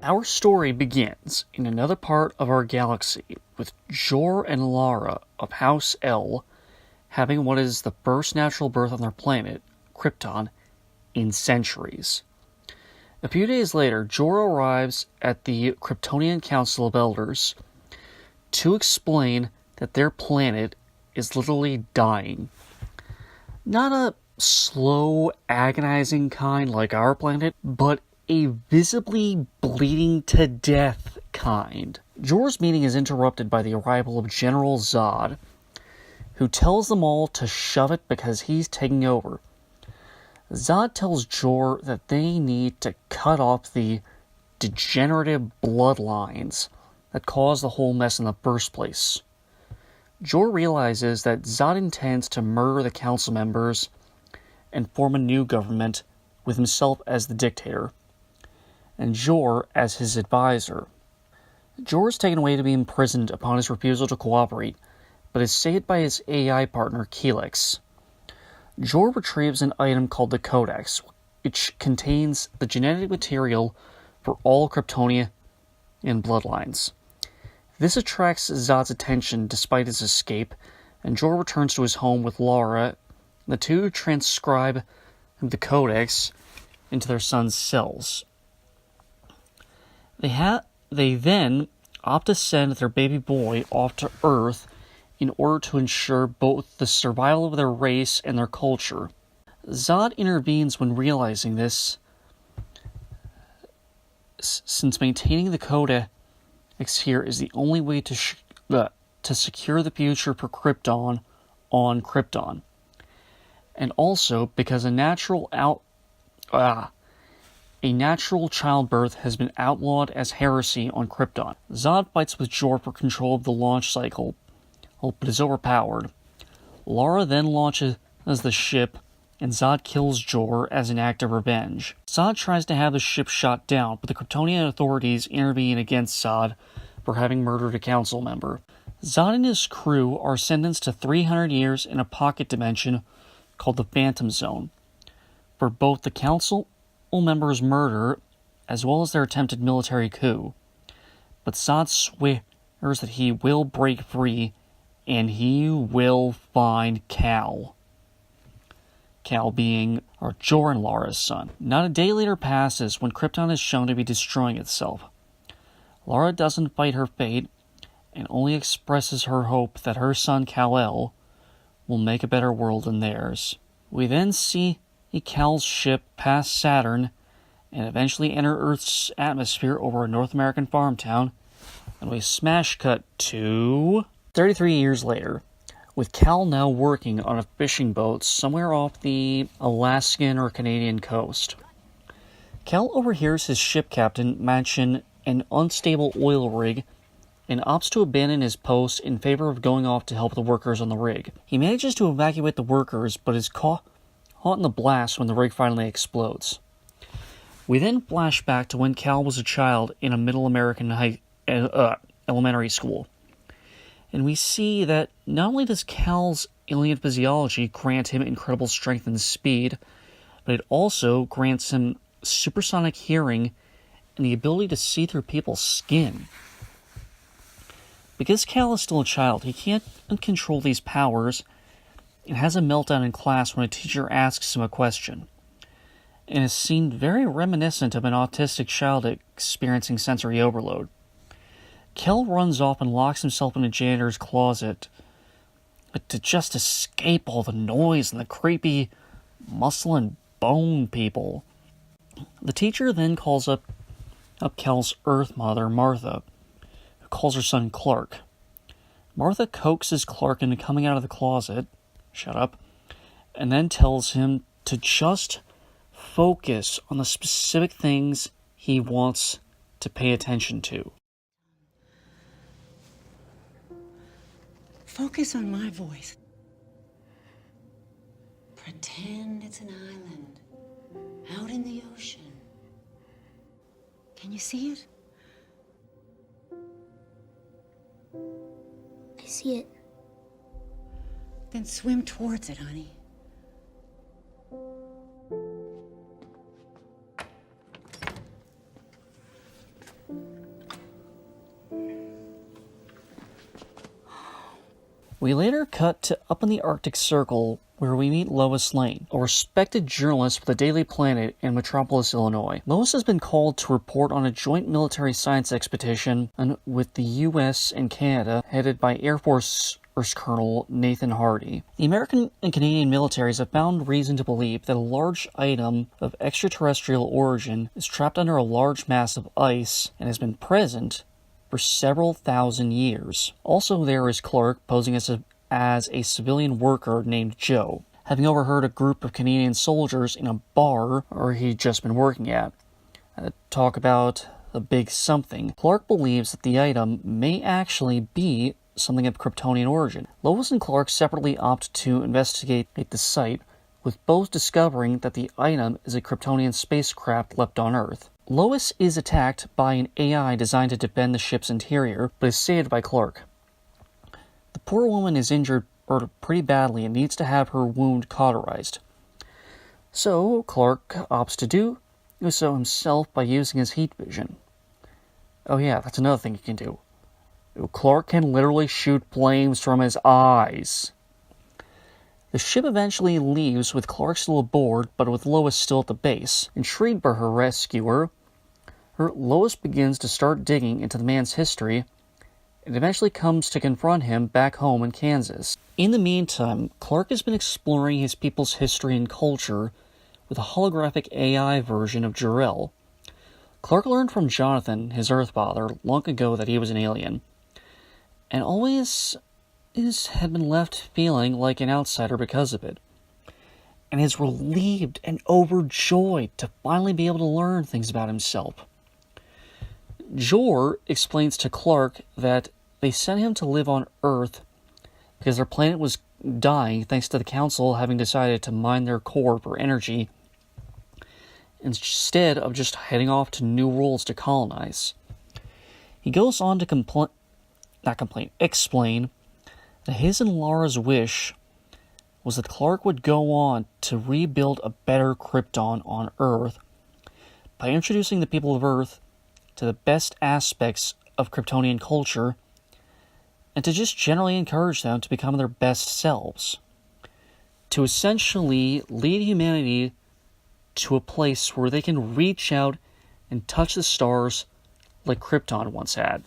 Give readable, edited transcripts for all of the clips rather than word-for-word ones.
Our story begins in another part of our galaxy with Jor and Lara of House El having what is the first natural birth on their planet, Krypton, in centuries. A few days later, Jor arrives at the Kryptonian Council of Elders to explain that their planet is literally dying. Not a slow, agonizing kind like our planet, but a visibly bleeding to death kind. Jor's meeting is interrupted by the arrival of General Zod, who tells them all to shove it because he's taking over. Zod tells Jor that they need to cut off the degenerative bloodlines that caused the whole mess in the first place. Jor realizes that Zod intends to murder the council members and form a new government with himself as the dictator, and Jor as his advisor. Jor is taken away to be imprisoned upon his refusal to cooperate, but is saved by his AI partner, Helix. Jor retrieves an item called the Codex, which contains the genetic material for all Kryptonian bloodlines. This attracts Zod's attention despite his escape, and Jor returns to his home with Lara. The two transcribe the Codex into their son's cells. They then opt to send their baby boy off to Earth in order to ensure both the survival of their race and their culture. Zod intervenes when realizing this, since maintaining the Codex here is the only way to secure the future for Krypton on Krypton. And also because a natural childbirth has been outlawed as heresy on Krypton. Zod fights with Jor for control of the launch cycle, but is overpowered. Lara then launches the ship, and Zod kills Jor as an act of revenge. Zod tries to have the ship shot down, but the Kryptonian authorities intervene against Zod for having murdered a council member. Zod and his crew are sentenced to 300 years in a pocket dimension called the Phantom Zone for both the council members' murder as well as their attempted military coup. But Zod swears that he will break free and he will find Kal. Kal being Jor and Lara's son. Not a day later passes when Krypton is shown to be destroying itself. Lara doesn't fight her fate and only expresses her hope that her son Kal-el will make a better world than theirs. We then see Kal's ship pass Saturn and eventually enter Earth's atmosphere over a North American farm town, and we smash cut to 33 years later, with Kal now working on a fishing boat somewhere off the Alaskan or Canadian coast. Kal overhears his ship captain mention an unstable oil rig and opts to abandon his post in favor of going off to help the workers on the rig. He manages to evacuate the workers, but is caught in the blast when the rig finally explodes. We then flash back to when Kal was a child in a middle American elementary school. And we see that not only does Kal's alien physiology grant him incredible strength and speed, but it also grants him supersonic hearing and the ability to see through people's skin. Because Kal is still a child, he can't control these powers and has a meltdown in class when a teacher asks him a question, and is seen very reminiscent of an autistic child experiencing sensory overload. Kal runs off and locks himself in a janitor's closet to just escape all the noise and the creepy muscle and bone people. The teacher then calls up Kal's Earth mother, Martha, who calls her son Clark. Martha coaxes Clark into coming out of the closet, shut up, and then tells him to just focus on the specific things he wants to pay attention to. Focus on my voice. Pretend it's an island out in the ocean. Can you see it? I see it. Then swim towards it, honey. We later cut to up in the Arctic Circle, where we meet Lois Lane, a respected journalist with the Daily Planet in Metropolis, Illinois. Lois has been called to report on a joint military science expedition with the U.S. and Canada, headed by Air Force Colonel Nathan Hardy. The American and Canadian militaries have found reason to believe that a large item of extraterrestrial origin is trapped under a large mass of ice and has been present for several thousand years. Also there is Clark, posing as a civilian worker named Joe, having overheard a group of Canadian soldiers in a bar where he'd just been working at talk about the big something. Clark believes that the item may actually be something of Kryptonian origin. Lois and Clark separately opt to investigate the site, with both discovering that the item is a Kryptonian spacecraft left on Earth. Lois is attacked by an AI designed to defend the ship's interior, but is saved by Clark. The poor woman is injured pretty badly and needs to have her wound cauterized. So Clark opts to do so himself by using his heat vision. Oh yeah, that's another thing he can do. Clark can literally shoot flames from his eyes. The ship eventually leaves with Clark still aboard, but with Lois still at the base. Intrigued by her rescuer, Lois begins to start digging into the man's history, and eventually comes to confront him back home in Kansas. In the meantime, Clark has been exploring his people's history and culture with a holographic AI version of jor-el. Clark learned from Jonathan, his Earth father, long ago that he was an alien, and always had been left feeling like an outsider because of it, and is relieved and overjoyed to finally be able to learn things about himself. Jor explains to Clark that they sent him to live on Earth because their planet was dying thanks to the Council having decided to mine their core for energy instead of just heading off to new worlds to colonize. He goes on to explain that his and Lara's wish was that Clark would go on to rebuild a better Krypton on Earth by introducing the people of Earth to the best aspects of Kryptonian culture, and to just generally encourage them to become their best selves. To essentially lead humanity to a place where they can reach out and touch the stars like Krypton once had.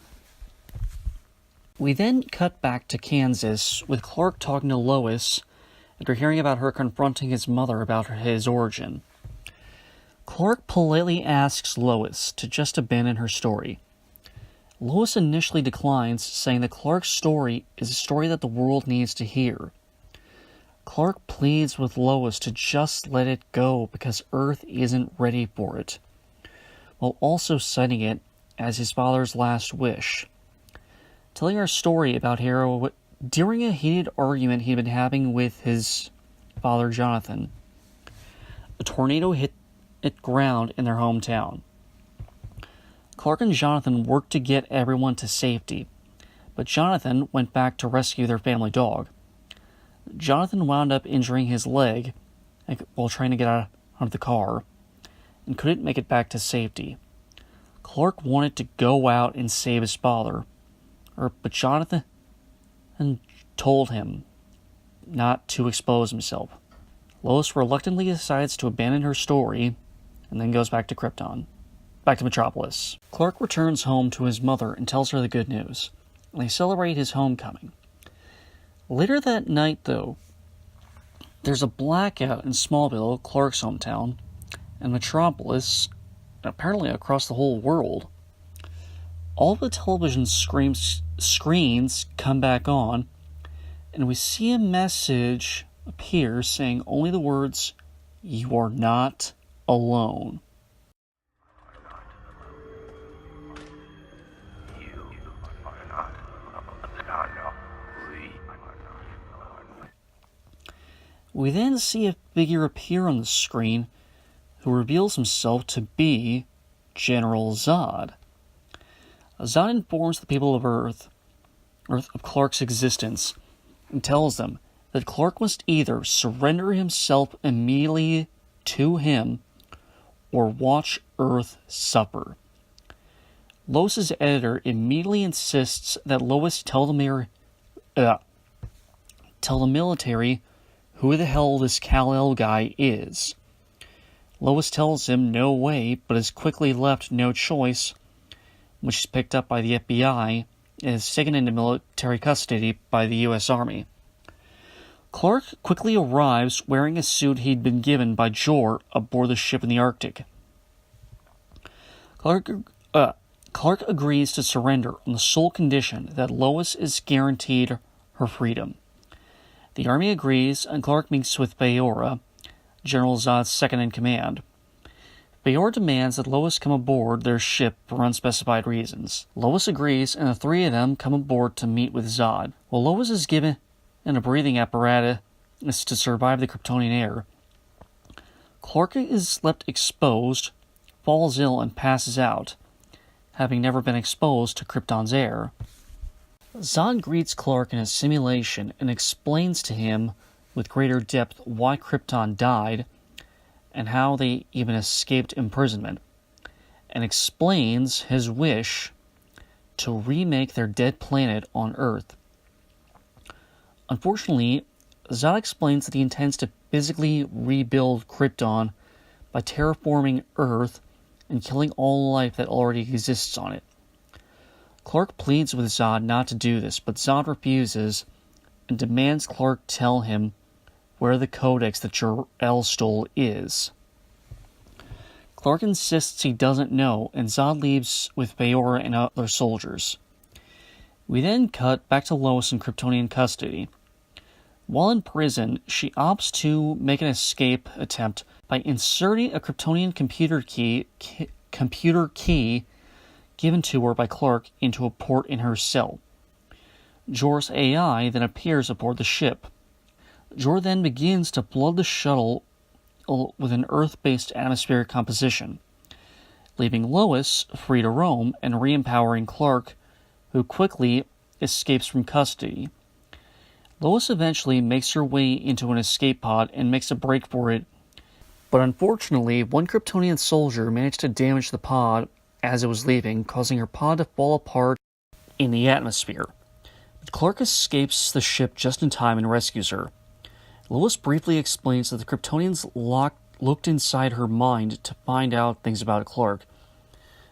We then cut back to Kansas, with Clark talking to Lois after hearing about her confronting his mother about his origin. Clark politely asks Lois to just abandon her story. Lois initially declines, saying that Clark's story is a story that the world needs to hear. Clark pleads with Lois to just let it go because Earth isn't ready for it, while also citing it as his father's last wish. Telling her a story about how, during a heated argument he'd been having with his father Jonathan, a tornado hit ground in their hometown. Clark and Jonathan worked to get everyone to safety, but Jonathan went back to rescue their family dog. Jonathan wound up injuring his leg while trying to get out of the car, and couldn't make it back to safety. Clark wanted to go out and save his father, but Jonathan told him not to expose himself. Lois reluctantly decides to abandon her story, and then goes back to Metropolis. Clark returns home to his mother and tells her the good news, and they celebrate his homecoming. Later that night, though, there's a blackout in Smallville, Clark's hometown, and Metropolis, and apparently across the whole world. All the television screens come back on, and we see a message appear saying only the words, "You are not alone." We then see a figure appear on the screen who reveals himself to be General Zod. Zod informs the people of Earth of Clark's existence and tells them that Clark must either surrender himself immediately to him or watch Earth suffer. Lois's editor immediately insists that Lois tell the mayor, tell the military who the hell this kal-el guy is. Lois tells him no way, but is quickly left no choice when she's picked up by the FBI and is taken into military custody by the U.S. Army. Clark quickly arrives wearing a suit he'd been given by Jor aboard the ship in the Arctic. Clark agrees to surrender on the sole condition that Lois is guaranteed her freedom. The Army agrees, and Clark meets with Bayora, General Zod's second-in-command. Bayora demands that Lois come aboard their ship for unspecified reasons. Lois agrees, and the three of them come aboard to meet with Zod. While Lois is given a breathing apparatus to survive the Kryptonian air, Clark is left exposed, falls ill, and passes out, having never been exposed to Krypton's air. Zod greets Clark in a simulation and explains to him with greater depth why Krypton died and how they even escaped imprisonment, and explains his wish to remake their dead planet on Earth. Unfortunately, Zod explains that he intends to physically rebuild Krypton by terraforming Earth and killing all life that already exists on it. Clark pleads with Zod not to do this, but Zod refuses and demands Clark tell him where the codex that jor-el stole is. Clark insists he doesn't know, and Zod leaves with Bayora and other soldiers. We then cut back to Lois in Kryptonian custody. While in prison, she opts to make an escape attempt by inserting a Kryptonian computer key given to her by Clark into a port in her cell. Jor's AI then appears aboard the ship. Jor then begins to flood the shuttle with an Earth-based atmospheric composition, leaving Lois free to roam and re-empowering Clark, who quickly escapes from custody. Lois eventually makes her way into an escape pod and makes a break for it, but unfortunately, one Kryptonian soldier managed to damage the pod as it was leaving, causing her pod to fall apart in the atmosphere. But Clark escapes the ship just in time and rescues her. Lois briefly explains that the Kryptonians looked inside her mind to find out things about Clark,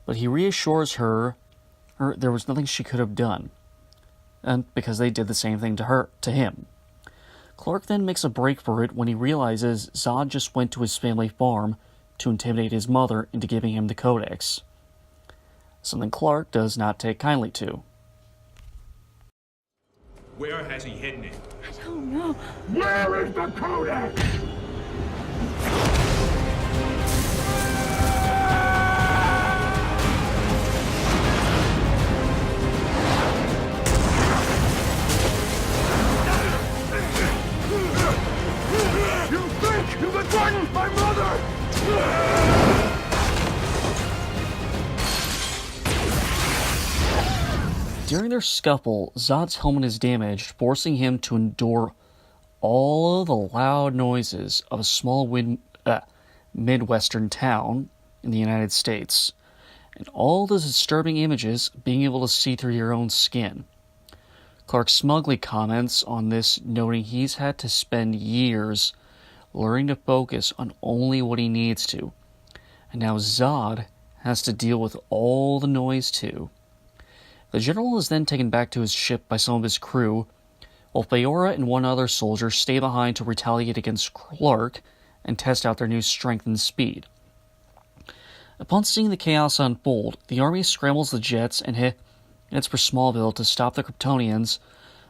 but he reassures her there was nothing she could have done, and because they did the same thing to him. Clark then makes a break for it when he realizes Zod just went to his family farm to intimidate his mother into giving him the codex, something Clark does not take kindly to. Where has he hidden it? I don't know. Where is the codex? You think you can threaten my mother? During their scuffle, Zod's helmet is damaged, forcing him to endure all of the loud noises of a small Midwestern town in the United States, and all the disturbing images being able to see through your own skin. Clark smugly comments on this, noting he's had to spend years learning to focus on only what he needs to, and now Zod has to deal with all the noise too. The general is then taken back to his ship by some of his crew, while Bayora and one other soldier stay behind to retaliate against Clark and test out their new strength and speed. Upon seeing the chaos unfold, the army scrambles the jets and heads for Smallville to stop the Kryptonians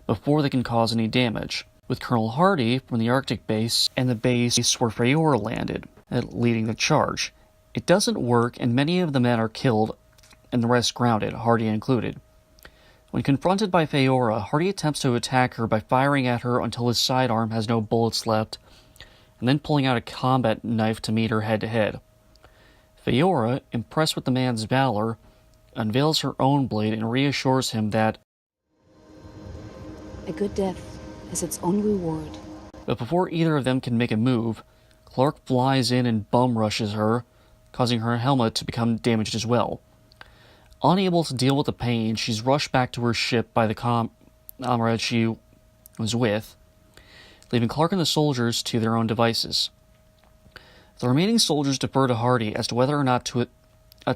before they can cause any damage, with Colonel Hardy from the Arctic base and the base where Bayora landed, leading the charge. It doesn't work, and many of the men are killed and the rest grounded, Hardy included. When confronted by Bayora, Hardy attempts to attack her by firing at her until his sidearm has no bullets left, and then pulling out a combat knife to meet her head-to-head. Bayora, impressed with the man's valor, unveils her own blade and reassures him that a good death has its own reward. But before either of them can make a move, Clark flies in and bum rushes her, causing her helmet to become damaged as well. Unable to deal with the pain, she's rushed back to her ship by the comrade she was with, leaving Clark and the soldiers to their own devices. The remaining soldiers defer to Hardy as to whether or not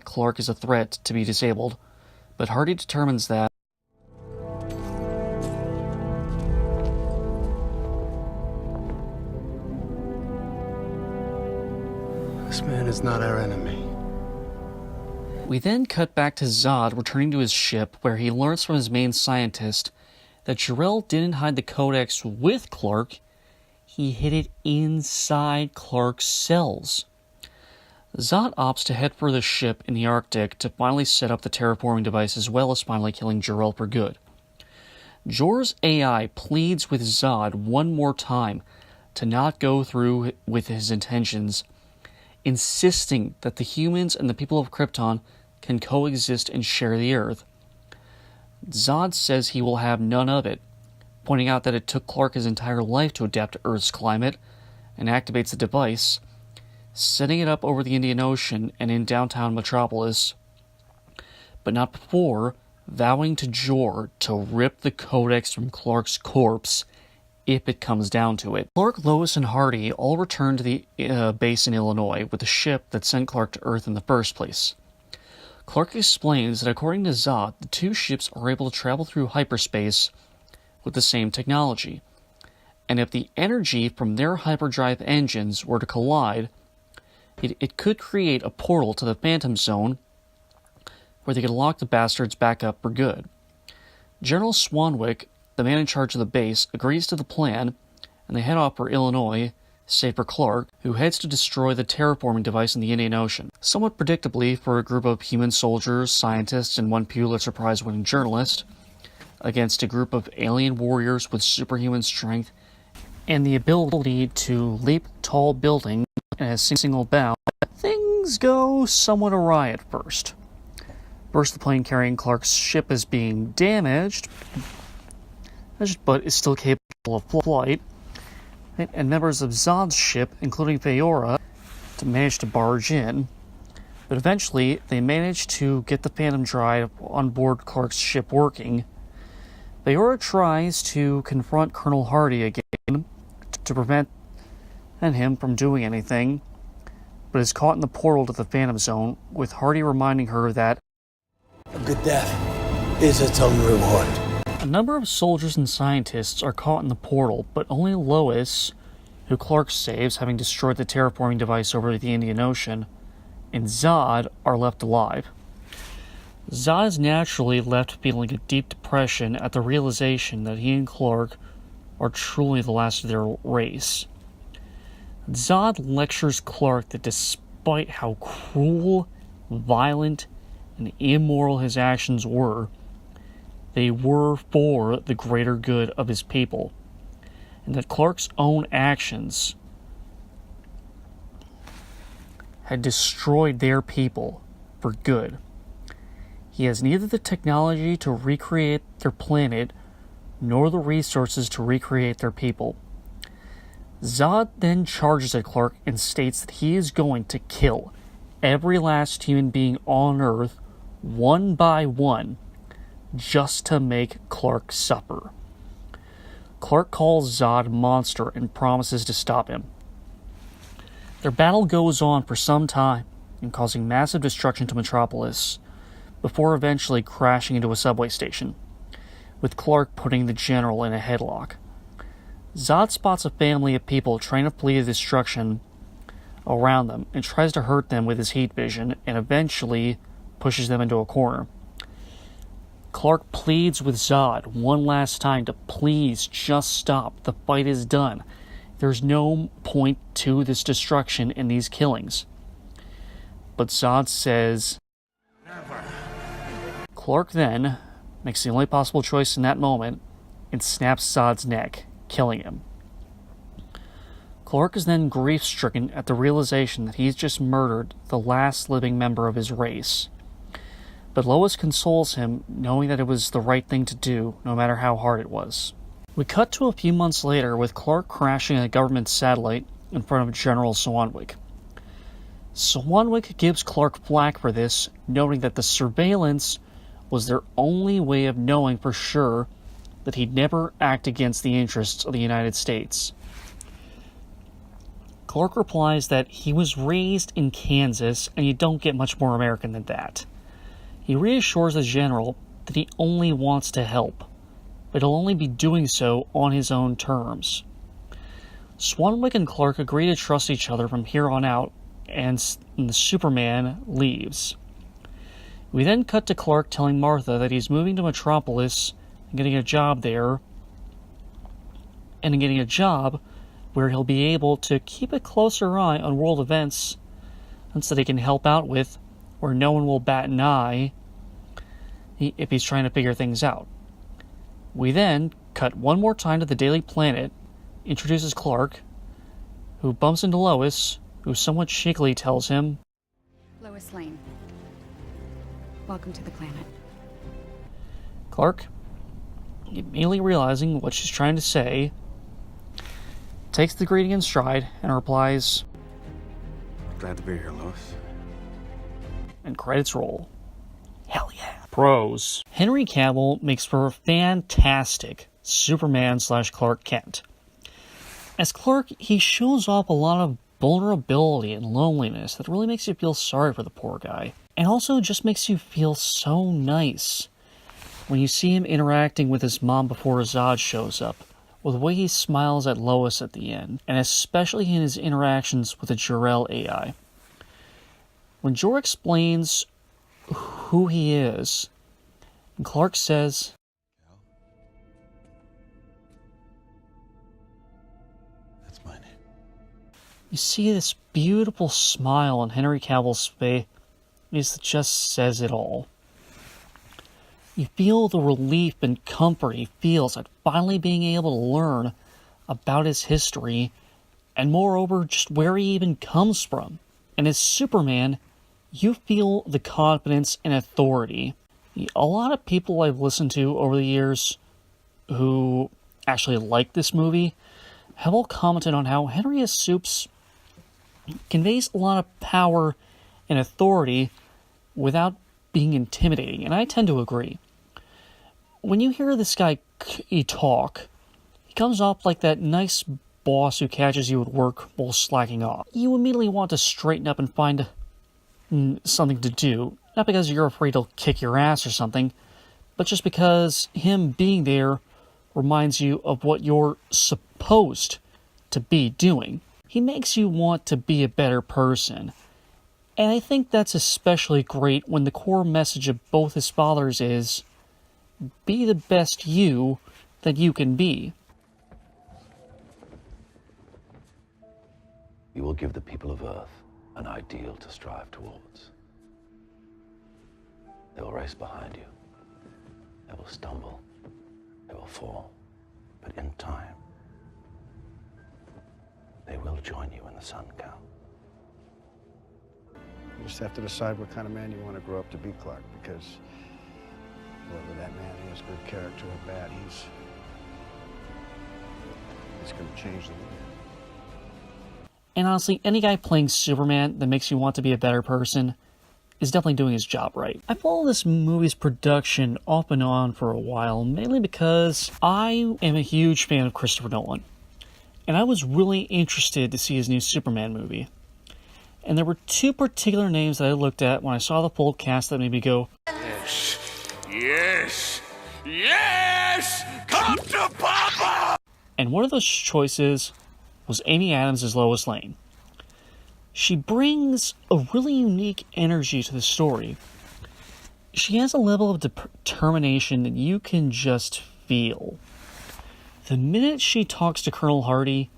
Clark is a threat to be disabled, but Hardy determines that This man is not our enemy. We then cut back to Zod returning to his ship, where he learns from his main scientist that jor-el didn't hide the codex with Clark, he hid it inside Clark's cells. Zod opts to head for the ship in the Arctic to finally set up the terraforming device, as well as finally killing jor-el for good. Jor's AI pleads with Zod one more time to not go through with his intentions, insisting that the humans and the people of Krypton can coexist and share the Earth. Zod says he will have none of it, pointing out that it took Clark his entire life to adapt to Earth's climate, and activates the device, setting it up over the Indian Ocean and in downtown Metropolis, but not before vowing to Jor to rip the codex from Clark's corpse if it comes down to it. Clark, Lois, and Hardy all return to the base in Illinois with the ship that sent Clark to Earth in the first place. Clark explains that according to Zod, the two ships are able to travel through hyperspace with the same technology, and if the energy from their hyperdrive engines were to collide, it could create a portal to the Phantom Zone where they could lock the bastards back up for good. General Swanwick, the man in charge of the base, agrees to the plan, and they head off for Illinois, save for Clark, who heads to destroy the terraforming device in the Indian Ocean. Somewhat predictably for a group of human soldiers, scientists, and one Pulitzer Prize-winning journalist, against a group of alien warriors with superhuman strength and the ability to leap tall buildings in a single bound, things go somewhat awry at first. First, the plane carrying Clark's ship is being damaged, but is still capable of flight, and members of Zod's ship, including Feora, manage to barge in. But eventually, they manage to get the Phantom Drive on board Clark's ship working. Feora tries to confront Colonel Hardy again to prevent him from doing anything, but is caught in the portal to the Phantom Zone, with Hardy reminding her that a good death is its own reward. A number of soldiers and scientists are caught in the portal, but only Lois, who Clark saves, having destroyed the terraforming device over the Indian Ocean, and Zod are left alive. Zod is naturally left feeling a deep depression at the realization that he and Clark are truly the last of their race. Zod lectures Clark that despite how cruel, violent, and immoral his actions were, they were for the greater good of his people, and that Clark's own actions had destroyed their people for good. He has neither the technology to recreate their planet nor the resources to recreate their people. Zod then charges at Clark and states that he is going to kill every last human being on Earth one by one, just to make Clark suffer. Clark calls Zod a monster and promises to stop him. Their battle goes on for some time and causing massive destruction to Metropolis, before eventually crashing into a subway station, with Clark putting the General in a headlock. Zod spots a family of people trying to flee the destruction around them and tries to hurt them with his heat vision, and eventually pushes them into a corner. Clark pleads with Zod one last time to please just stop. The fight is done. There's no point to this destruction and these killings. But Zod says never. Clark then makes the only possible choice in that moment and snaps Zod's neck, killing him. Clark is then grief-stricken at the realization that he's just murdered the last living member of his race. But Lois consoles him, knowing that it was the right thing to do, no matter how hard it was. We cut to a few months later with Clark crashing a government satellite in front of General Swanwick. Swanwick gives Clark flack for this, noting that the surveillance was their only way of knowing for sure that he'd never act against the interests of the United States. Clark replies that he was raised in Kansas, and you don't get much more American than that. He reassures the general that he only wants to help, but he'll only be doing so on his own terms. Swanwick and Clark agree to trust each other from here on out, and the Superman leaves. We then cut to Clark telling Martha that he's moving to Metropolis and getting a job there, and getting a job where he'll be able to keep a closer eye on world events so that he can help out with, where no one will bat an eye if he's trying to figure things out. We then cut one more time to the Daily Planet, introduces Clark, who bumps into Lois, who somewhat shakily tells him, Lois Lane. Welcome to the planet. Clark, immediately realizing what she's trying to say, takes the greeting in stride and replies, Glad to be here, Lois. and credits roll. Hell yeah. Pros. Henry Cavill makes for a fantastic Superman/Clark Kent. As Clark, he shows off a lot of vulnerability and loneliness that really makes you feel sorry for the poor guy. And also just makes you feel so nice when you see him interacting with his mom before Zod shows up, with the way he smiles at Lois at the end, and especially in his interactions with the jor-el AI. When Jor explains who he is, and Clark says, That's my name. you see this beautiful smile on Henry Cavill's face that just says it all. You feel the relief and comfort he feels at finally being able to learn about his history, and moreover, just where he even comes from. And as Superman, you feel the confidence and authority. A lot of people I've listened to over the years who actually like this movie have all commented on how Henry S. Supes conveys a lot of power and authority without being intimidating, and I tend to agree. When you hear this guy talk, he comes off like that nice boss who catches you at work while slacking off. You immediately want to straighten up and find something to do, not because you're afraid he'll kick your ass or something, but just because him being there reminds you of what you're supposed to be doing. He makes you want to be a better person. And I think that's especially great when the core message of both his fathers is, be the best you that you can be. You will give the people of Earth an ideal to strive towards. They will race behind you. They will stumble. They will fall. But in time, they will join you in the sun, Kal. You just have to decide what kind of man you want to grow up to be, Clark, because whether that man is good character or bad, he's going to change the world. And honestly, any guy playing Superman that makes you want to be a better person is definitely doing his job right. I followed this movie's production off and on for a while, mainly because I am a huge fan of Christopher Nolan. And I was really interested to see his new Superman movie. And there were two particular names that I looked at when I saw the full cast that made me go, Yes! Yes! Yes! Come to Papa! and one of those choices was Amy Adams as Lois Lane. She brings a really unique energy to the story. She has a level of determination that you can just feel. The minute she talks to Colonel Hardy,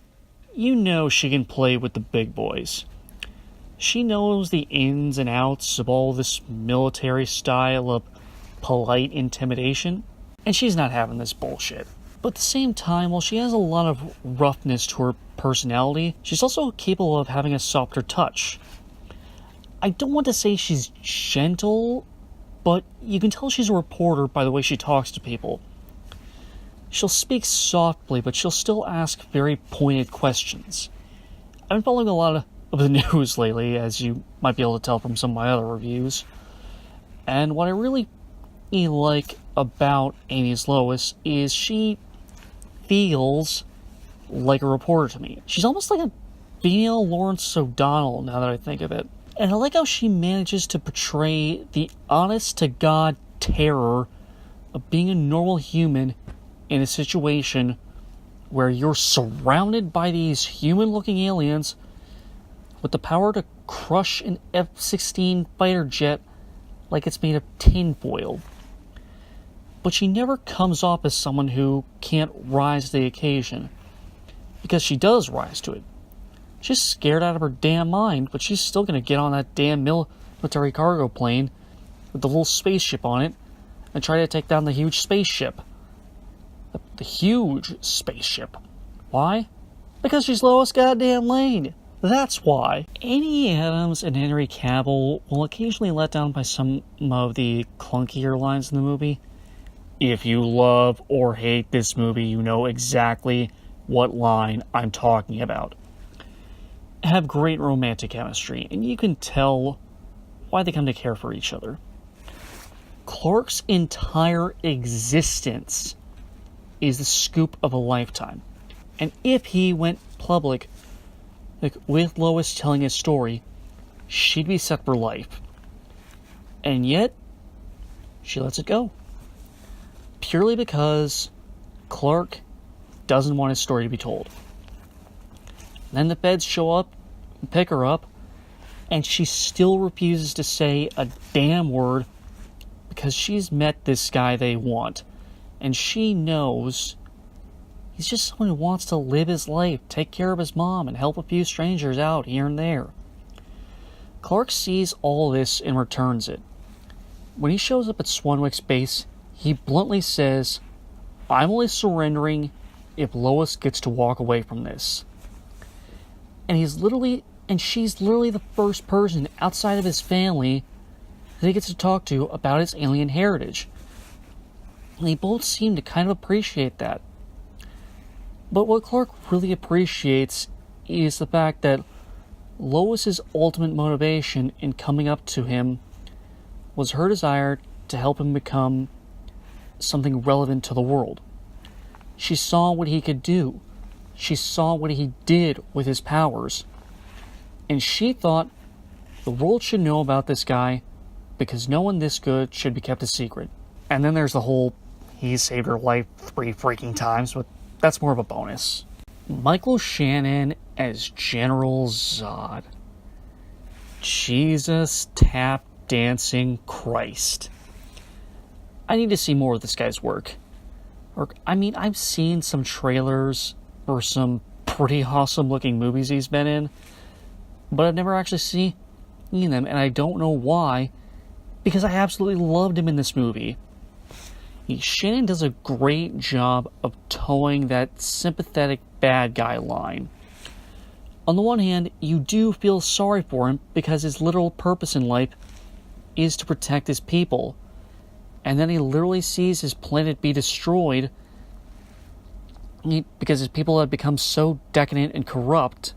you know she can play with the big boys. She knows the ins and outs of all this military style of polite intimidation, and she's not having this bullshit. But at the same time, while she has a lot of roughness to her personality, she's also capable of having a softer touch. I don't want to say she's gentle, but you can tell she's a reporter by the way she talks to people. She'll speak softly, but she'll still ask very pointed questions. I've been following a lot of the news lately, as you might be able to tell from some of my other reviews. And what I really like about Amy's Lois is she feels like a reporter to me. She's almost like a female Lawrence O'Donnell, now that I think of it. And I like how she manages to portray the honest-to-God terror of being a normal human in a situation where you're surrounded by these human-looking aliens with the power to crush an F-16 fighter jet like it's made of tinfoil. But she never comes off as someone who can't rise to the occasion, because she does rise to it. She's scared out of her damn mind, but she's still going to get on that damn military cargo plane with the little spaceship on it and try to take down the huge spaceship. The huge spaceship. Why? Because she's Lois goddamn Lane. That's why. Amy Adams and Henry Cavill will occasionally let down by some of the clunkier lines in the movie. If you love or hate this movie, you know exactly what line I'm talking about. Have great romantic chemistry, and you can tell why they come to care for each other. Clark's entire existence is the scoop of a lifetime. And if he went public, like with Lois telling his story, she'd be set for life. And yet, she lets it go. Purely because Clark doesn't want his story to be told. Then the feds show up and pick her up, and she still refuses to say a damn word because she's met this guy they want. And she knows he's just someone who wants to live his life, take care of his mom, and help a few strangers out here and there. Clark sees all this and returns it. When he shows up at Swanwick's base, he bluntly says, "I'm only surrendering if Lois gets to walk away from this." And she's literally the first person outside of his family that he gets to talk to about his alien heritage. And they both seem to kind of appreciate that. But what Clark really appreciates is the fact that Lois's ultimate motivation in coming up to him was her desire to help him become something relevant to the world. She saw what he could do. She saw what he did with his powers. And she thought the world should know about this guy because no one this good should be kept a secret. And then there's the whole, he saved her life 3 freaking times, but that's more of a bonus. Michael Shannon as General Zod. Jesus tap dancing Christ. I need to see more of this guy's work. I've seen some trailers for some pretty awesome looking movies he's been in, but I've never actually seen them, and I don't know why, because I absolutely loved him in this movie. Shannon does a great job of towing that sympathetic bad guy line. On the one hand, you do feel sorry for him because his literal purpose in life is to protect his people. And then he literally sees his planet be destroyed because his people had become so decadent and corrupt.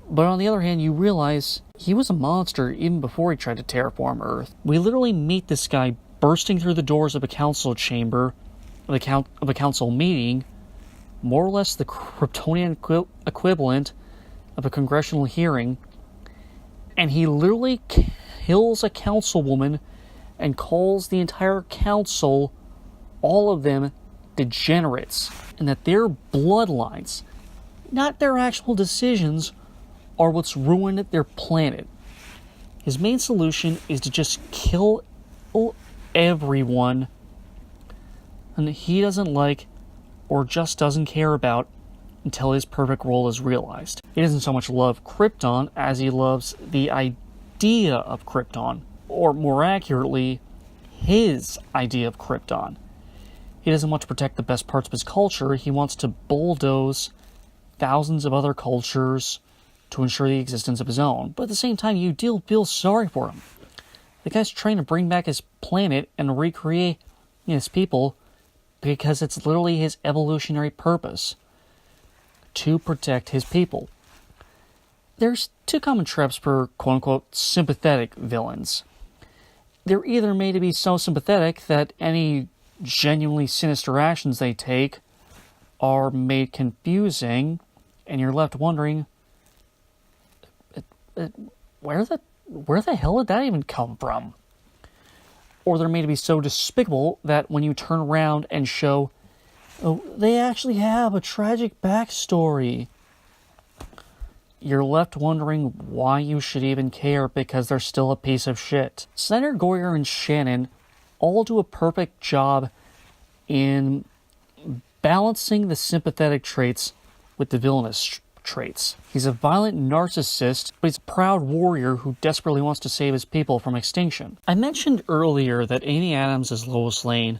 But on the other hand, you realize he was a monster even before he tried to terraform Earth. We literally meet this guy bursting through the doors of a council chamber, of a council meeting, more or less the Kryptonian equivalent of a congressional hearing, and he literally kills a councilwoman and calls the entire council, all of them, degenerates, and that their bloodlines, not their actual decisions, are what's ruined their planet. His main solution is to just kill everyone and he doesn't like or just doesn't care about until his perfect role is realized. He doesn't so much love Krypton as he loves the idea of Krypton, or more accurately, his idea of Krypton. He doesn't want to protect the best parts of his culture, he wants to bulldoze thousands of other cultures to ensure the existence of his own. But at the same time, you do feel sorry for him. The guy's trying to bring back his planet and recreate his people because it's literally his evolutionary purpose to protect his people. There's 2 common traps for quote-unquote sympathetic villains. They're either made to be so sympathetic that any genuinely sinister actions they take are made confusing and you're left wondering, Where the hell did that even come from? Or they're made to be so despicable that when you turn around and show, oh, they actually have a tragic backstory, you're left wondering why you should even care, because they're still a piece of shit. Snyder, Goyer, and Shannon all do a perfect job in balancing the sympathetic traits with the villainous traits. He's a violent narcissist, but he's a proud warrior who desperately wants to save his people from extinction. I mentioned earlier that Amy Adams as Lois Lane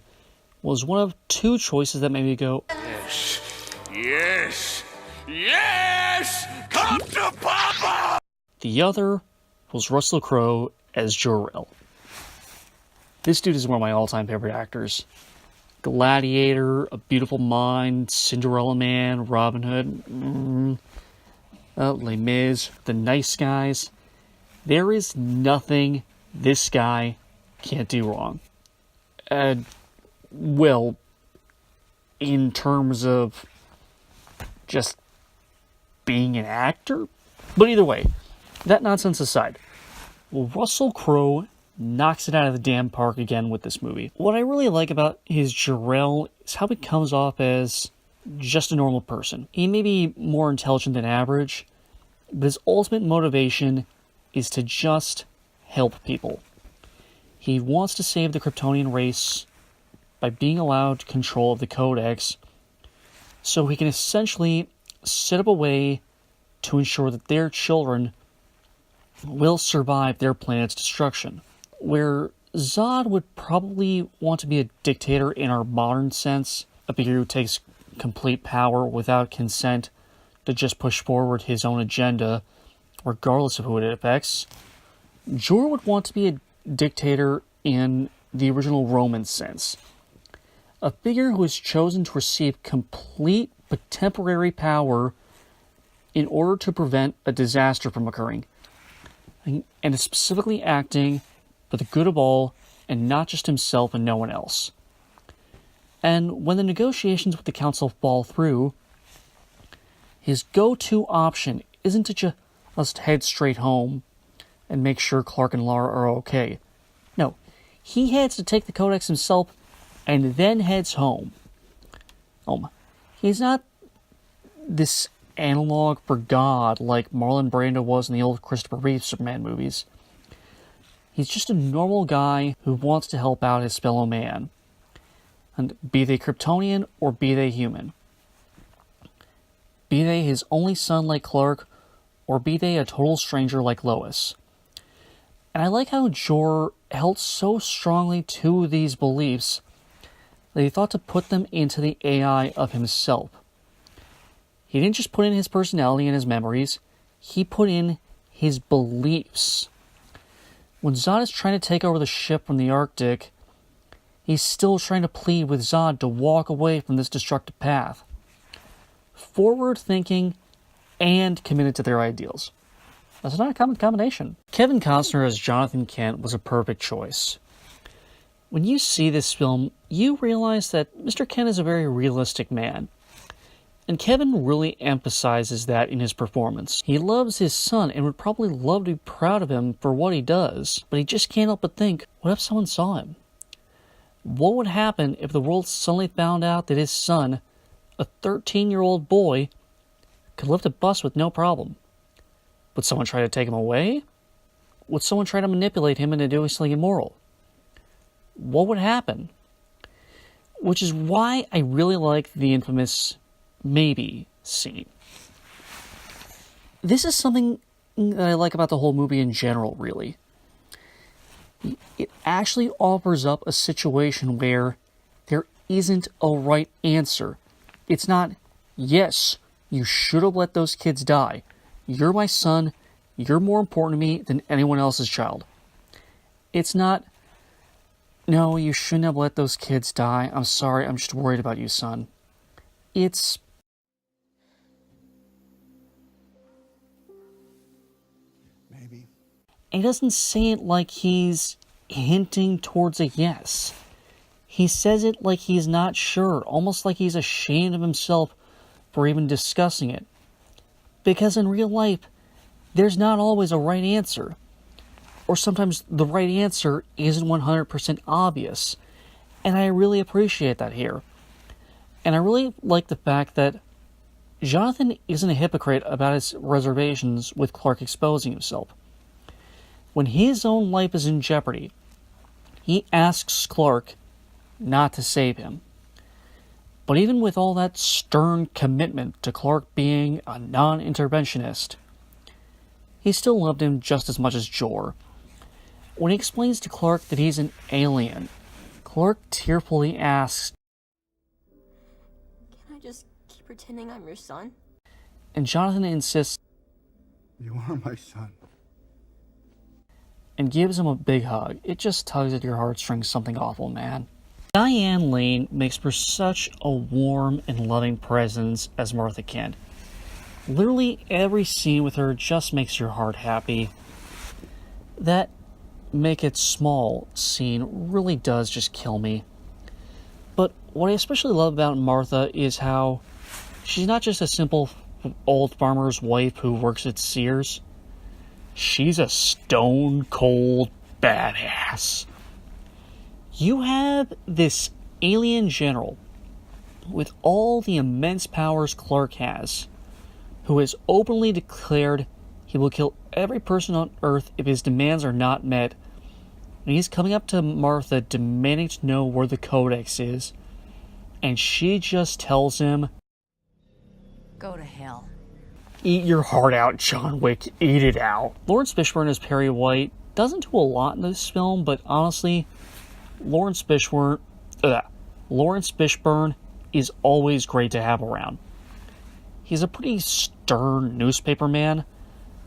was one of two choices that made me go, Yes! Yes! Come to Papa! The other was Russell Crowe as Jor-el. This dude is one of my all-time favorite actors. Gladiator, A Beautiful Mind, Cinderella Man, Robin Hood, Les Mis, The Nice Guys. There is nothing this guy can't do wrong. Well, in terms of just being an actor? But either way, that nonsense aside, Russell Crowe knocks it out of the damn park again with this movie. What I really like about his Jor-el is how he comes off as just a normal person. He may be more intelligent than average, but his ultimate motivation is to just help people. He wants to save the Kryptonian race by being allowed control of the Codex, so he can essentially set up a way to ensure that their children will survive their planet's destruction. Where Zod would probably want to be a dictator in our modern sense, a figure who takes complete power without consent to just push forward his own agenda, regardless of who it affects, Jor would want to be a dictator in the original Roman sense. A figure who is chosen to receive complete but temporary power in order to prevent a disaster from occurring, and is specifically acting for the good of all and not just himself and no one else. And when the negotiations with the council fall through, his go-to option isn't to just head straight home and make sure Clark and Lara are okay. No, he heads to take the Codex himself and then heads home. He's not this analog for God like Marlon Brando was in the old Christopher Reeve Superman movies. He's just a normal guy who wants to help out his fellow man, and be they Kryptonian or be they human. Be they his only son like Clark, or be they a total stranger like Lois. And I like how Jor held so strongly to these beliefs that he thought to put them into the AI of himself. He didn't just put in his personality and his memories, he put in his beliefs. When Zod is trying to take over the ship from the Arctic, he's still trying to plead with Zod to walk away from this destructive path. Forward-thinking and committed to their ideals. That's not a common combination. Kevin Costner as Jonathan Kent was a perfect choice. When you see this film, you realize that Mr. Kent is a very realistic man. And Kevin really emphasizes that in his performance. He loves his son and would probably love to be proud of him for what he does, but he just can't help but think, what if someone saw him? What would happen if the world suddenly found out that his son, a 13-year-old boy, could lift a bus with no problem? Would someone try to take him away? Would someone try to manipulate him into doing something immoral? What would happen? Which is why I really like the infamous maybe scene. This is something that I like about the whole movie in general, really. It actually offers up a situation where there isn't a right answer. It's not, yes, you should have let those kids die. You're my son. You're more important to me than anyone else's child. It's not, no, you shouldn't have let those kids die. I'm sorry, I'm just worried about you, son. It's, Maybe. he doesn't say it like he's hinting towards a yes. He says it like he's not sure, almost like he's ashamed of himself for even discussing it. Because in real life, there's not always a right answer. Or sometimes the right answer isn't 100% obvious. And I really appreciate that here. And I really like the fact that Jonathan isn't a hypocrite about his reservations with Clark exposing himself. When his own life is in jeopardy, he asks Clark not to save him. But even with all that stern commitment to Clark being a non-interventionist, he still loved him just as much as Jor. When he explains to Clark that he's an alien, Clark tearfully asks, "Can I just keep pretending I'm your son?" And Jonathan insists, You are my son. and gives him a big hug. It just tugs at your heartstrings, something awful, man. Diane Lane makes for such a warm and loving presence as Martha Kent. Literally every scene with her just makes your heart happy. That make it small scene really does just kill me. But what I especially love about Martha is how she's not just a simple old farmer's wife who works at Sears. She's a stone cold badass. You have this alien general with all the immense powers Clark has, who has openly declared he will kill every person on Earth if his demands are not met. And he's coming up to Martha demanding to know where the Codex is. And she just tells him, Go to hell. Eat your heart out, John Wick. Eat it out. Lawrence Fishburne as Perry White doesn't do a lot in this film, but honestly, Lawrence Fishburne is always great to have around. He's a pretty stern newspaper man,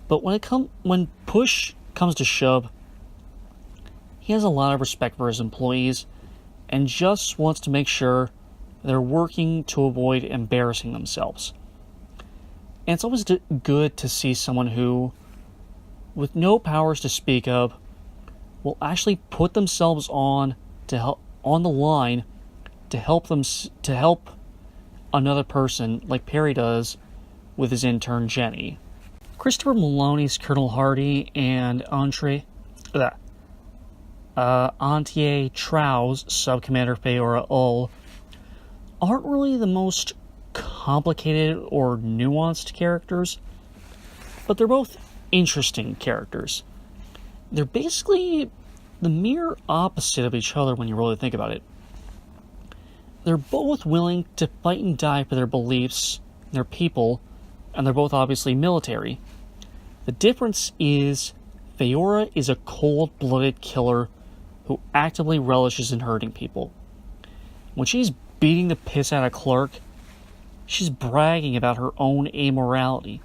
but when push comes to shove, he has a lot of respect for his employees and just wants to make sure they're working to avoid embarrassing themselves. And it's always good to see someone who, with no powers to speak of, will actually put themselves on the line to help another person, like Perry does with his intern Jenny. Christopher Maloney's Colonel Hardy and Antje Trau's Subcommander Feora Ull aren't really the most complicated or nuanced characters, but they're both interesting characters. They're basically the mere opposite of each other when you really think about it. They're both willing to fight and die for their beliefs, their people, and they're both obviously military. The difference is Feora is a cold-blooded killer who actively relishes in hurting people. When she's beating the piss out of Clark, she's bragging about her own amorality.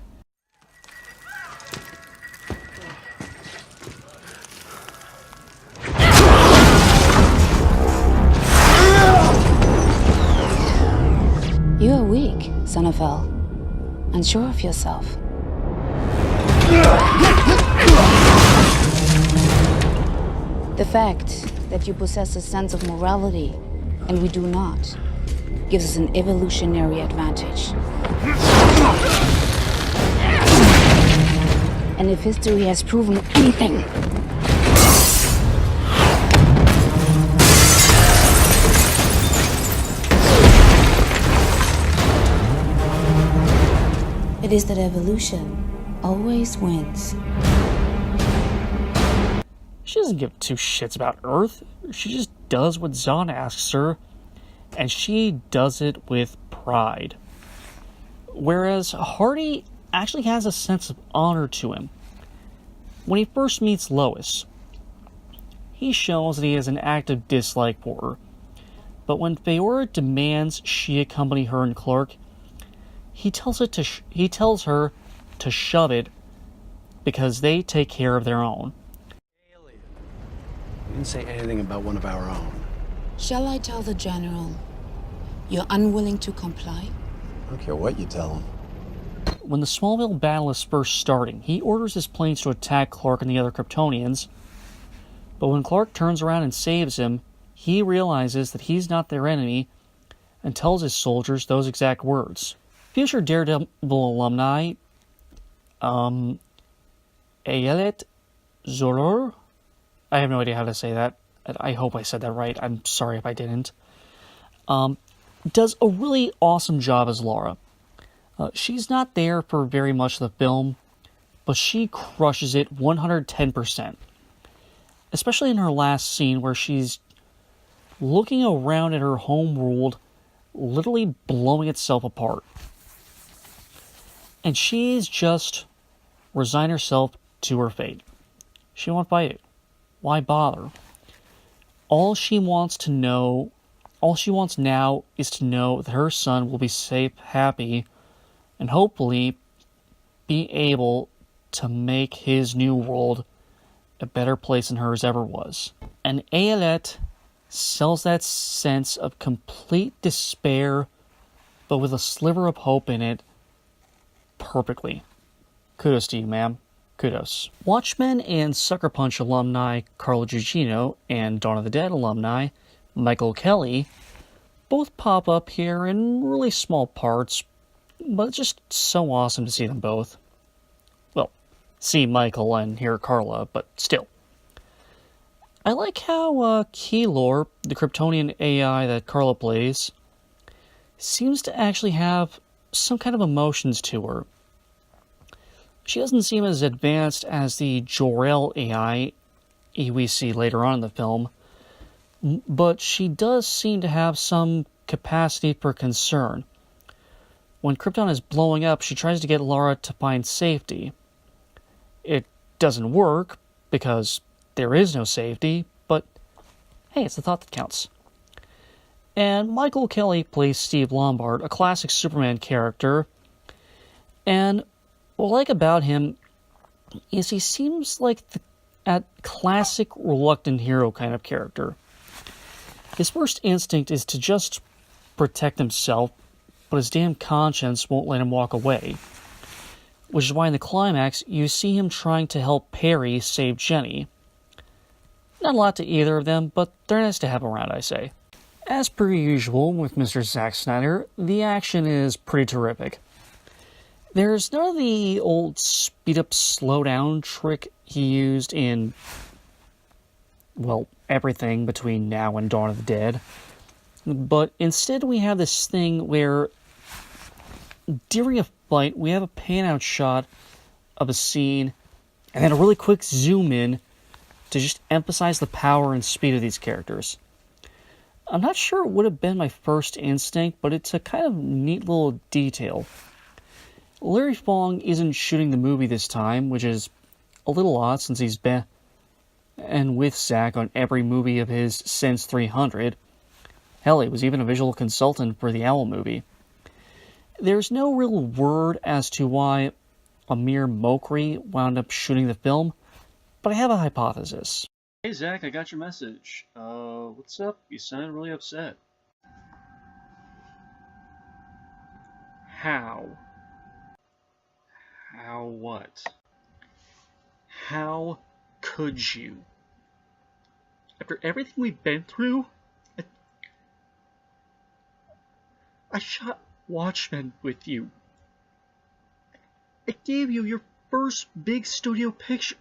You are weak, son of El. Unsure of yourself. The fact that you possess a sense of morality and we do not gives us an evolutionary advantage. And if history has proven anything, it is that evolution always wins. She doesn't give two shits about Earth. She just does what Zod asks her, and she does it with pride. Whereas Hardy actually has a sense of honor to him. When he first meets Lois, he shows that he has an active dislike for her. But when Feora demands she accompany her and Clark, he tells her to shove it because they take care of their own. You didn't say anything about one of our own. shall I tell the General you're unwilling to comply? I don't care what you tell him. When the Smallville battle is first starting, he orders his planes to attack Clark and the other Kryptonians. But when Clark turns around and saves him, he realizes that he's not their enemy and tells his soldiers those exact words. Future Daredevil alumni Ayelet Zoror? I have no idea how to say that. I hope I said that right. I'm sorry if I didn't. Does a really awesome job as Laura. She's not there for very much of the film, but she crushes it 110%. Especially in her last scene where she's looking around at her home world, literally blowing itself apart. And she's just resigned herself to her fate. She won't fight it. Why bother? All she wants now is to know that her son will be safe, happy, and hopefully be able to make his new world a better place than hers ever was. And Ayelet sells that sense of complete despair, but with a sliver of hope in it, perfectly. Kudos to you, ma'am. Kudos. Watchmen and Sucker Punch alumni Carla Gugino and Dawn of the Dead alumni Michael Kelly both pop up here in really small parts, but it's just so awesome to see them both. Well, see Michael and hear Carla, but still. I like how Keylor, the Kryptonian AI that Carla plays, seems to actually have some kind of emotions to her. She doesn't seem as advanced as the jor-el AI we see later on in the film, but she does seem to have some capacity for concern. When Krypton is blowing up, she tries to get Lara to find safety. It doesn't work, because there is no safety, but hey, it's the thought that counts. And Michael Kelly plays Steve Lombard, a classic Superman character, and what I like about him is he seems like a classic reluctant hero kind of character. His first instinct is to just protect himself, but his damn conscience won't let him walk away. Which is why in the climax, you see him trying to help Perry save Jenny. Not a lot to either of them, but they're nice to have around, I say. As per usual with Mr. Zack Snyder, the action is pretty terrific. There's none of the old speed-up, slow-down trick he used in, well, everything between now and Dawn of the Dead. But instead we have this thing where during a fight we have a pan-out shot of a scene and then a really quick zoom-in to just emphasize the power and speed of these characters. I'm not sure it would have been my first instinct, but it's a kind of neat little detail. Larry Fong isn't shooting the movie this time, which is a little odd since he's been and with Zack on every movie of his since 300. Hell, he was even a visual consultant for the Owl movie. There's no real word as to why Amir Mokri wound up shooting the film, but I have a hypothesis. Hey Zack, I got your message. What's up? You sound really upset. How? How what? How could you? After everything we've been through, I shot Watchmen with you. I gave you your first big studio picture,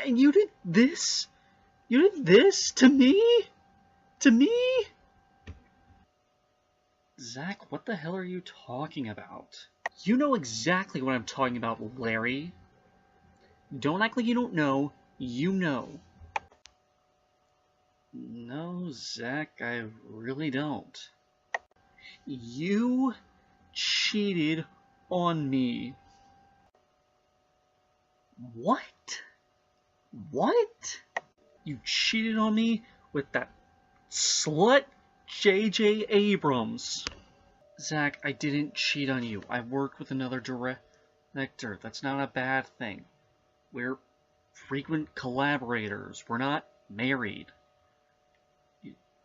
and you did this? You did this to me? To me? Zack, what the hell are you talking about? You know exactly what I'm talking about, Larry. Don't act like you don't know. You know. No, Zack, I really don't. You cheated on me. What? What? You cheated on me with that slut J.J. Abrams. Zack, I didn't cheat on you. I worked with another director. That's not a bad thing. We're frequent collaborators. We're not married.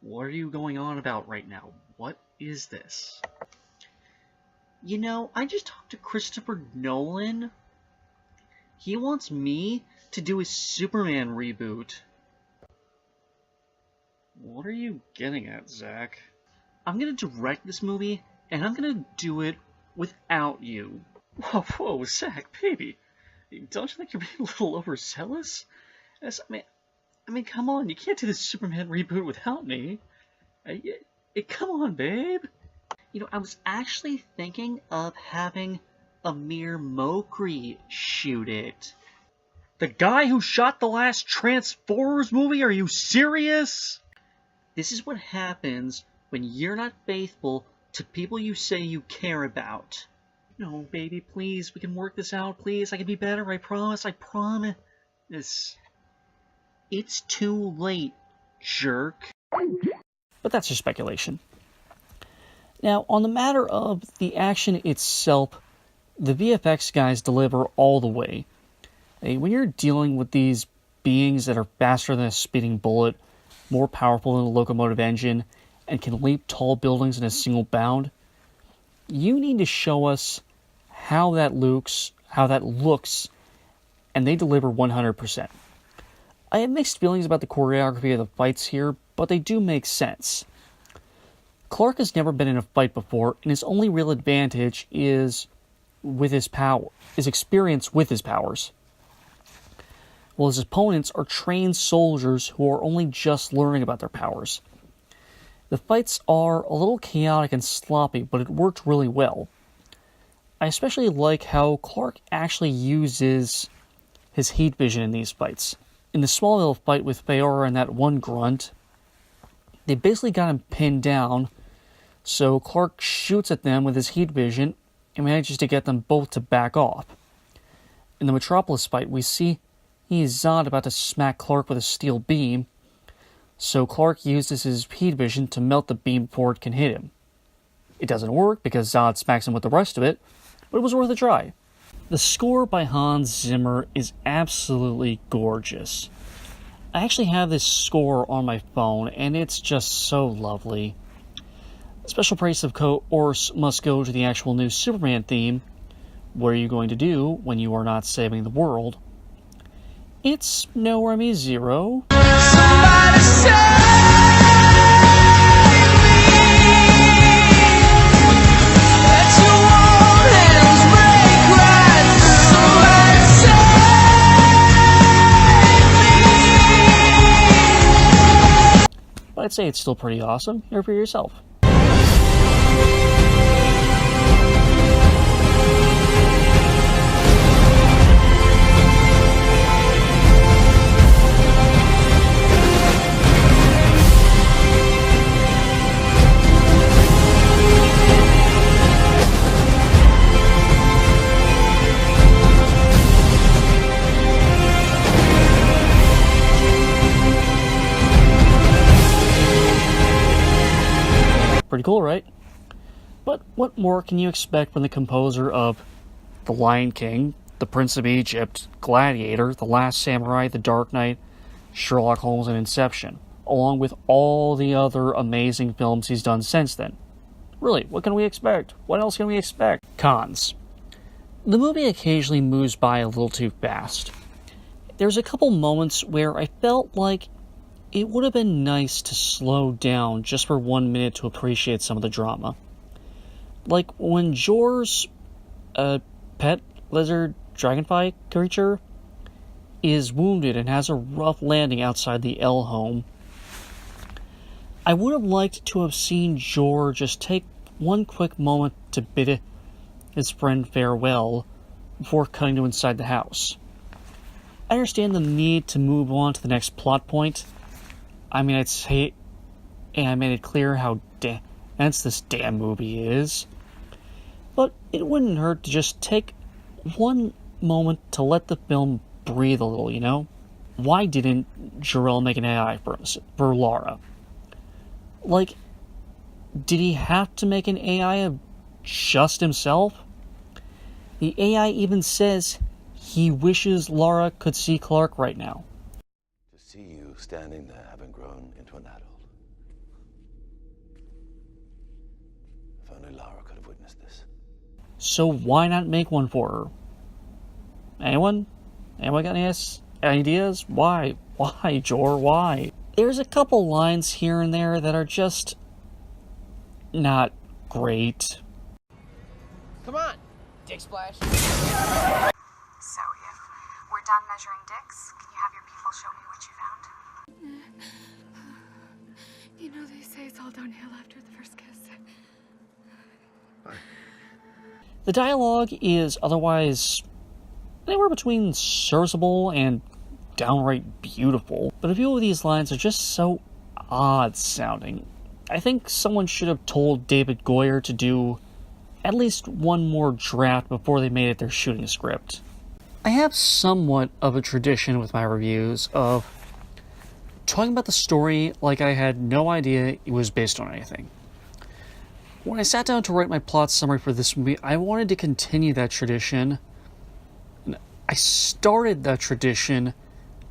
What are you going on about right now? What is this? You know, I just talked to Christopher Nolan. He wants me to do his Superman reboot. What are you getting at, Zack? I'm gonna direct this movie, and I'm gonna do it without you. Whoa, Zack, baby. don't you think you're being a little overzealous? I mean, come on, you can't do this Superman reboot without me. Come on, babe. You know, I was actually thinking of having Amir Mokri shoot it. The guy who shot the last Transformers movie? Are you serious? This is what happens when you're not faithful to people you say you care about. No, baby, please, we can work this out, please. I can be better, I promise, I promise. It's too late, jerk. But that's just speculation. Now, on the matter of the action itself, the VFX guys deliver all the way. When you're dealing with these beings that are faster than a speeding bullet, more powerful than a locomotive engine, and can leap tall buildings in a single bound, you need to show us how that looks, and they deliver 100%. I have mixed feelings about the choreography of the fights here, but they do make sense. Clark has never been in a fight before, and his only real advantage is his experience with his powers. While his opponents are trained soldiers who are only just learning about their powers. The fights are a little chaotic and sloppy, but it worked really well. I especially like how Clark actually uses his heat vision in these fights. In the Smallville fight with Feora and that one grunt, they basically got him pinned down, so Clark shoots at them with his heat vision and manages to get them both to back off. In the Metropolis fight, we see Zod about to smack Clark with a steel beam, so Clark uses his heat vision to melt the beam before it can hit him. It doesn't work because Zod smacks him with the rest of it, but it was worth a try. The score by Hans Zimmer is absolutely gorgeous. I actually have this score on my phone, and it's just so lovely. Special praise of course must go to the actual new Superman theme. What are you going to do when you are not saving the world? It's No Remy Zero. Somebody but I'd say it's still pretty awesome. Hear for yourself. Pretty cool, right? But what more can you expect from the composer of The Lion King, The Prince of Egypt, Gladiator, The Last Samurai, The Dark Knight, Sherlock Holmes, and Inception, along with all the other amazing films he's done since then? Really, what can we expect? What else can we expect? Cons. The movie occasionally moves by a little too fast. There's a couple moments where I felt like it would have been nice to slow down just for 1 minute to appreciate some of the drama. Like when Jor's pet lizard dragonfly creature is wounded and has a rough landing outside the L home. I would have liked to have seen Jor just take one quick moment to bid his friend farewell before cutting to inside the house. I understand the need to move on to the next plot point. I mean, I'd say, and I made it clear how dense this damn movie is, but it wouldn't hurt to just take one moment to let the film breathe a little, you know? Why didn't Jor-el make an AI for Lara? Like, did he have to make an AI of just himself? The AI even says he wishes Lara could see Clark right now. To see you standing there having grown into an adult. If only Lara could have witnessed this. So why not make one for her? Anyone? Anyone got any ideas? Why? Why, Jor? Why? There's a couple lines here and there that are just not great. Come on, Dick Splash. So if done measuring dicks, can you have your people show me what you found? You know, they say it's all downhill after the first kiss. The dialogue is otherwise anywhere between serviceable and downright beautiful, but a few of these lines are just so odd sounding. I think someone should have told David Goyer to do at least one more draft before they made it their shooting script. I have somewhat of a tradition with my reviews of talking about the story like I had no idea it was based on anything. When I sat down to write my plot summary for this movie, I wanted to continue that tradition. I started that tradition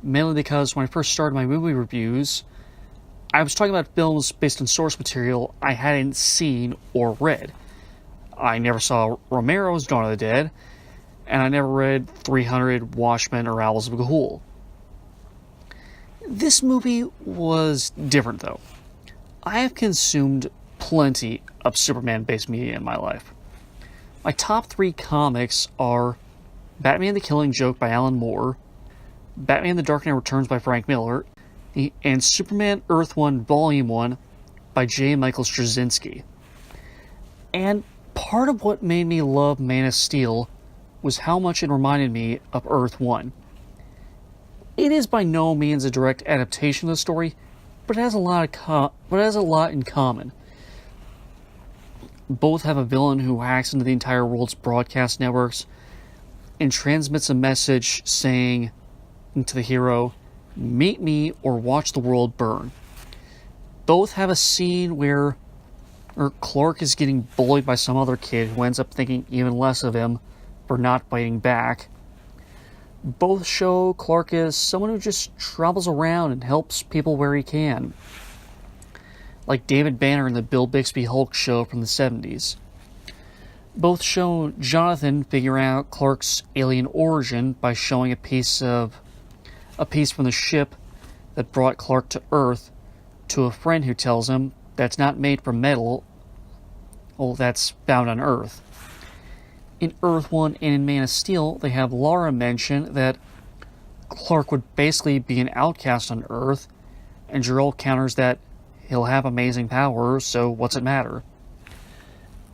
mainly because when I first started my movie reviews, I was talking about films based on source material I hadn't seen or read. I never saw Romero's Dawn of the Dead, and I never read 300, Watchmen, or Owls of Ga'Hoole. This movie was different, though. I have consumed plenty of Superman-based media in my life. My top 3 comics are Batman the Killing Joke by Alan Moore, Batman the Dark Knight Returns by Frank Miller, and Superman Earth 1 Volume 1 by J. Michael Straczynski. And part of what made me love Man of Steel was how much it reminded me of Earth 1. It is by no means a direct adaptation of the story, but it has a lot in common. Both have a villain who hacks into the entire world's broadcast networks and transmits a message saying to the hero, "Meet me or watch the world burn." Both have a scene where Clark is getting bullied by some other kid who ends up thinking even less of him for not fighting back. Both show Clark as someone who just travels around and helps people where he can, like David Banner in the Bill Bixby Hulk show from the 70s. Both show Jonathan figuring out Clark's alien origin by showing a piece from the ship that brought Clark to Earth to a friend who tells him that's not made from metal, that's found on Earth. In Earth 1 and in Man of Steel, they have Lara mention that Clark would basically be an outcast on Earth, and Jor-el counters that he'll have amazing powers, so what's it matter?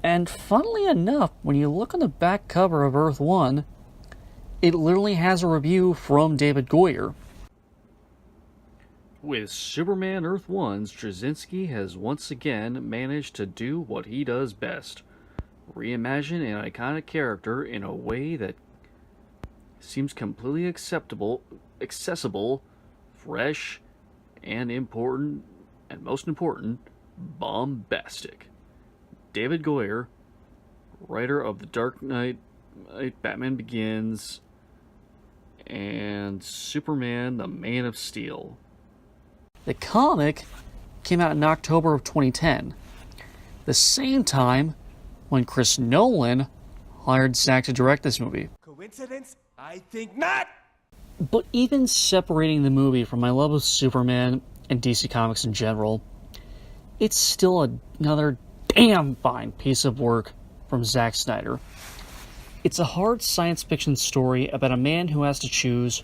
And funnily enough, when you look on the back cover of Earth 1, it literally has a review from David Goyer. With Superman Earth 1, Straczynski has once again managed to do what he does best. Reimagine an iconic character in a way that seems completely accessible, fresh, and most important, bombastic. David Goyer, writer of The Dark Knight, Batman Begins, and Superman the Man of Steel. The comic came out in October of 2010, the same time when Chris Nolan hired Zack to direct this movie. Coincidence? I think not! But even separating the movie from my love of Superman and DC Comics in general, it's still another damn fine piece of work from Zack Snyder. It's a hard science fiction story about a man who has to choose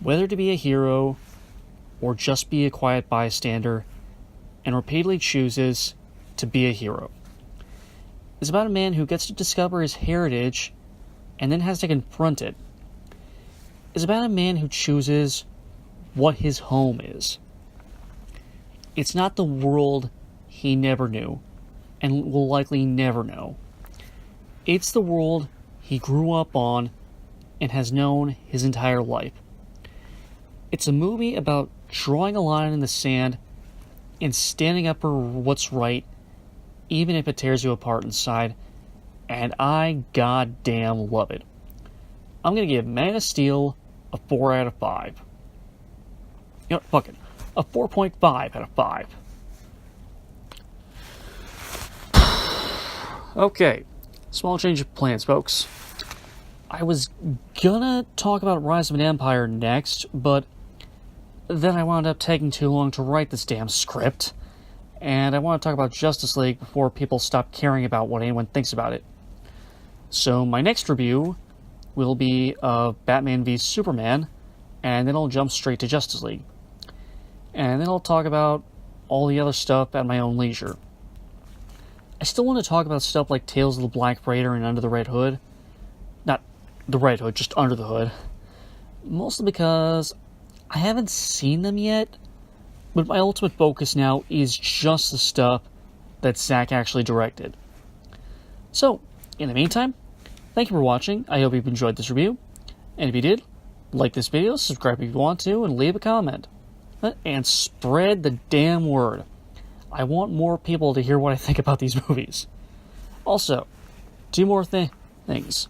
whether to be a hero or just be a quiet bystander, and repeatedly chooses to be a hero. It's about a man who gets to discover his heritage and then has to confront it. It's about a man who chooses what his home is. It's not the world he never knew and will likely never know. It's the world he grew up on and has known his entire life. It's a movie about drawing a line in the sand and standing up for what's right, even if it tears you apart inside, and I goddamn love it. I'm gonna give Man of Steel a 4 out of 5. You know, fuck it. A 4.5 out of 5. Okay, small change of plans, folks. I was gonna talk about Rise of an Empire next, but then I wound up taking too long to write this damn script, and I want to talk about Justice League before people stop caring about what anyone thinks about it. So my next review will be Batman v Superman, and then I'll jump straight to Justice League. And then I'll talk about all the other stuff at my own leisure. I still want to talk about stuff like Tales of the Black Raider and Under the Red Hood. Not the Red Hood, just Under the Hood. Mostly because I haven't seen them yet, but my ultimate focus now is just the stuff that Zack actually directed. So, in the meantime, thank you for watching. I hope you've enjoyed this review. And if you did, like this video, subscribe if you want to, and leave a comment. And spread the damn word. I want more people to hear what I think about these movies. Also, two more things.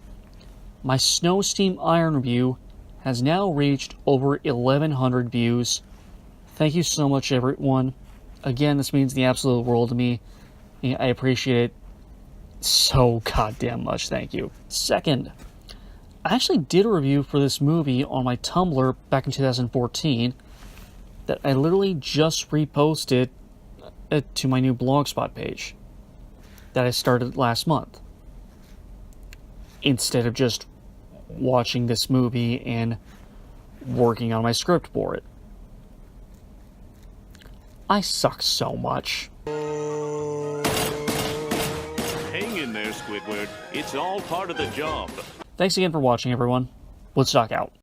My Snow Steam Iron review has now reached over 1,100 views. Thank you so much, everyone. Again, this means the absolute world to me. I appreciate it so goddamn much. Thank you. Second, I actually did a review for this movie on my Tumblr back in 2014 that I literally just reposted to my new Blogspot page that I started last month, instead of just watching this movie and working on my script for it. I suck so much. Hang in there, Squidward. It's all part of the job. Thanks again for watching, everyone. Woodstock out.